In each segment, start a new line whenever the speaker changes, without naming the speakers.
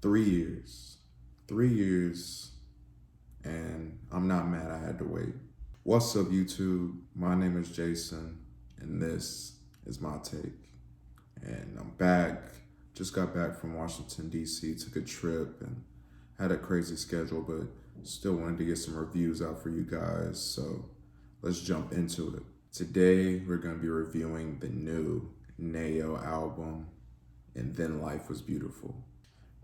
3 years. 3 years, and I'm not mad I had to wait. What's up, YouTube? My name is Jason, and this is my take. And I'm back. Just got back from Washington, D.C., took a trip and had a crazy schedule, but still wanted to get some reviews out for you guys. So let's jump into it. Today, we're going to be reviewing the new Nayo album, And Then Life Was Beautiful.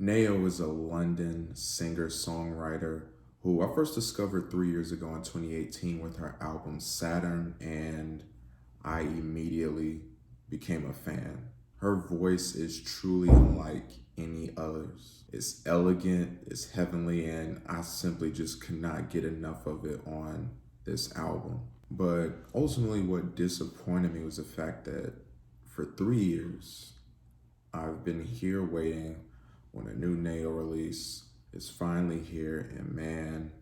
Nayo is a London singer-songwriter who I first discovered 3 years ago in 2018 with her album Saturn, and I immediately became a fan. Her voice is truly unlike any others. It's elegant, it's heavenly, and I simply just could not get enough of it on this album. But ultimately what disappointed me was the fact that for 3 years, I've been here waiting on a new Nayo release. It's finally here, and man,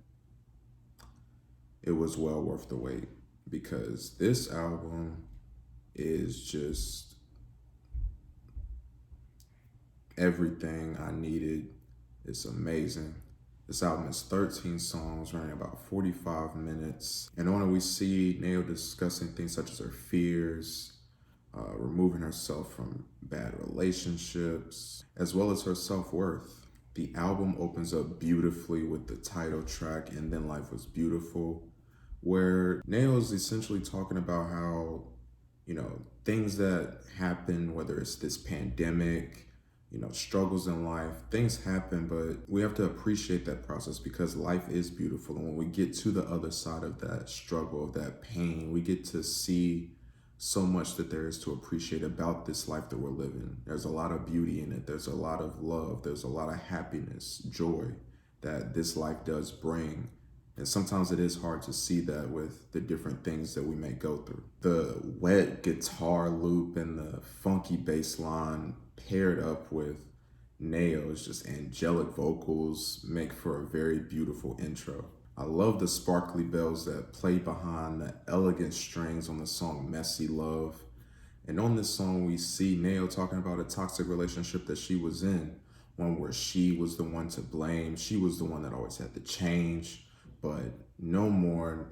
it was well worth the wait, because this album is just everything I needed. It's amazing. This album is 13 songs, running about 45 minutes. And on it, we see Nayo discussing things such as her fears, removing herself from bad relationships, as well as her self-worth. The album opens up beautifully with the title track, And Then Life Was Beautiful, where Nayo is essentially talking about how, things that happen, whether it's this pandemic, struggles in life, things happen, but we have to appreciate that process because life is beautiful. And when we get to the other side of that struggle, of that pain, we get to see so much that there is to appreciate about this life that we're living. There's a lot of beauty in it. There's a lot of love. There's a lot of happiness, joy that this life does bring. And sometimes it is hard to see that with the different things that we may go through. The wet guitar loop and the funky bass line paired up with Nayo's just angelic vocals make for a very beautiful intro. I love the sparkly bells that play behind the elegant strings on the song Messy Love. And on this song, we see Nayo talking about a toxic relationship that she was in, one where she was the one to blame. She was the one that always had to change, but no more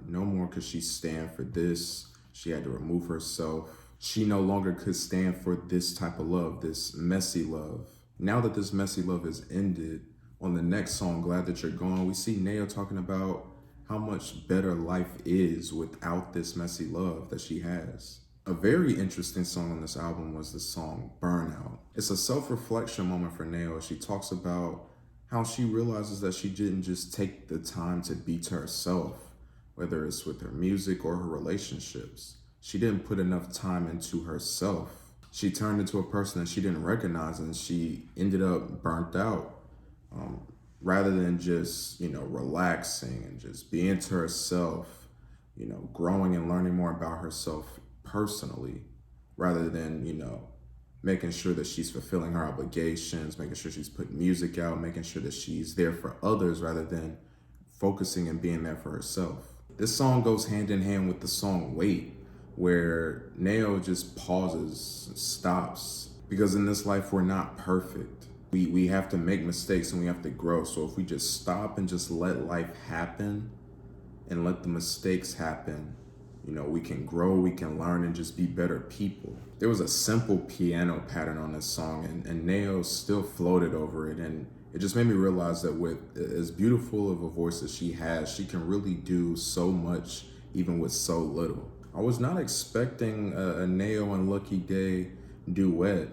could she stand for this. She had to remove herself. She no longer could stand for this type of love, this messy love. Now that this messy love has ended, on the next song, Glad That You're Gone, we see Nayo talking about how much better life is without this messy love that she has. A very interesting song on this album was the song Burnout. It's a self-reflection moment for Nayo. She talks about how she realizes that she didn't just take the time to be to herself, whether it's with her music or her relationships. She didn't put enough time into herself. She turned into a person that she didn't recognize, and she ended up burnt out. Rather than just, relaxing and just being to herself, growing and learning more about herself personally, rather than, making sure that she's fulfilling her obligations, making sure she's putting music out, making sure that she's there for others rather than focusing and being there for herself. This song goes hand in hand with the song Wait, where Nayo just pauses and stops, because in this life, we're not perfect. We have to make mistakes and we have to grow. So if we just stop and just let life happen and let the mistakes happen, we can grow, we can learn, and just be better people. There was a simple piano pattern on this song, and Nayo still floated over it. And it just made me realize that with as beautiful of a voice as she has, she can really do so much even with so little. I was not expecting a Nayo and Lucky Daye duet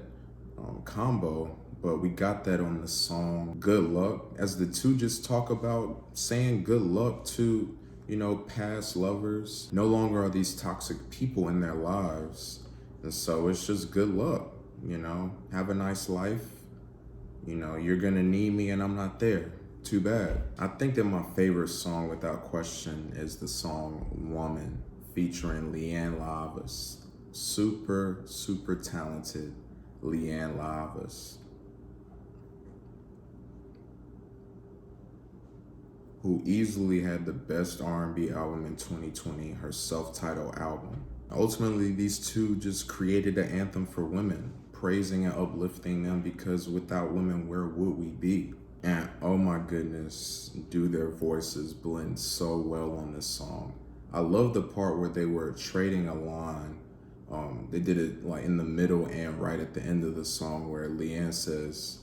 combo, but we got that on the song Good Luck, as the two just talk about saying good luck to, past lovers. No longer are these toxic people in their lives. And so it's just good luck, have a nice life. You're gonna need me and I'm not there. Too bad. I think that my favorite song without question is the song Woman, featuring Lianne La Havas. Super, super talented Lianne La Havas, who easily had the best R&B album in 2020, her self-titled album. Ultimately, these two just created an anthem for women, praising and uplifting them, because without women, where would we be? my goodness, do their voices blend so well on this song. I love the part where they were trading a line. They did it like in the middle and right at the end of the song where Lianne says,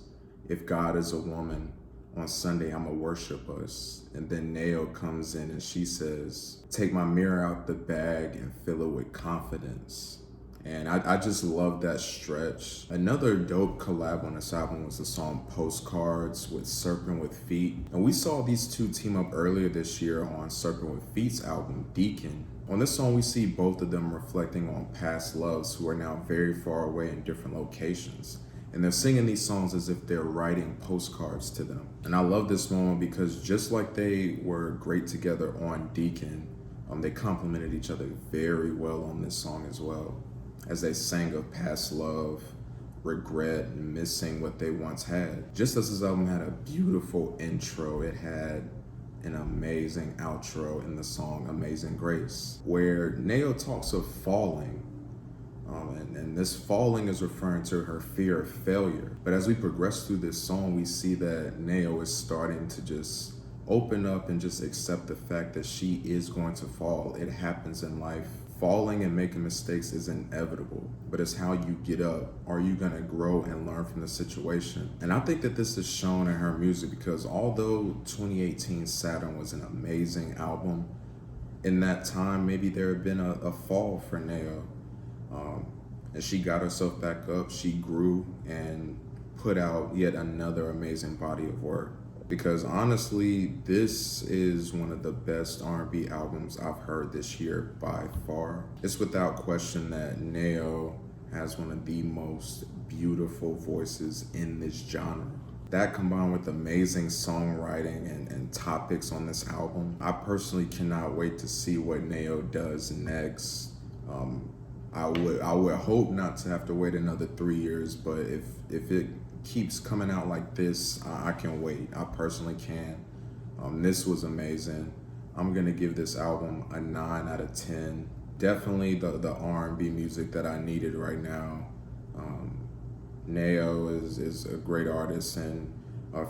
"If God is a woman, on Sunday I'ma worship us." And then Nail comes in and she says, "Take my mirror out the bag and fill it with confidence." And I just love that stretch. Another dope collab on this album was the song Postcards with serpentwithfeet. And we saw these two team up earlier this year on serpentwithfeet's album, Deacon. On this song, we see both of them reflecting on past loves who are now very far away in different locations. And they're singing these songs as if they're writing postcards to them. And I love this moment because just like they were great together on Deacon, they complemented each other very well on this song as well, as they sang of past love, regret, and missing what they once had. Just as this album had a beautiful intro, it had an amazing outro in the song Amazing Grace, where Nail talks of falling. And this falling is referring to her fear of failure. But as we progress through this song, we see that Nail is starting to just open up and just accept the fact that she is going to fall. It happens in life. Falling and making mistakes is inevitable, but it's how you get up. Are you gonna grow and learn from the situation? And I think that this is shown in her music because although 2018 Saturn was an amazing album, in that time, maybe there had been a fall for Nail. And she got herself back up, she grew and put out yet another amazing body of work. Because honestly, this is one of the best R&B albums I've heard this year by far. It's without question that Nail has one of the most beautiful voices in this genre. That combined with amazing songwriting and topics on this album, I personally cannot wait to see what Nail does next. I would hope not to have to wait another 3 years, but if it keeps coming out like this, I can wait. I personally can. This was amazing. I'm gonna give this album a 9 out of 10. Definitely the R&B music that I needed right now. Nail is a great artist, and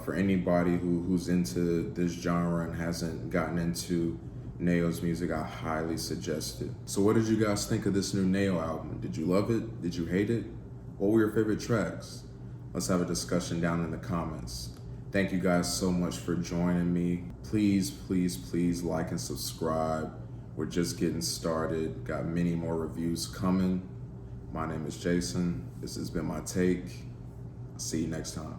for anybody who's into this genre and hasn't gotten into Nail's music, I highly suggest it. So what did you guys think of this new Nail album? Did you love it? Did you hate it? What were your favorite tracks? Let's have a discussion down in the comments. Thank you guys so much for joining me. Please, please, please like and subscribe. We're just getting started. Got many more reviews coming. My name is Jason. This has been my take. I'll see you next time.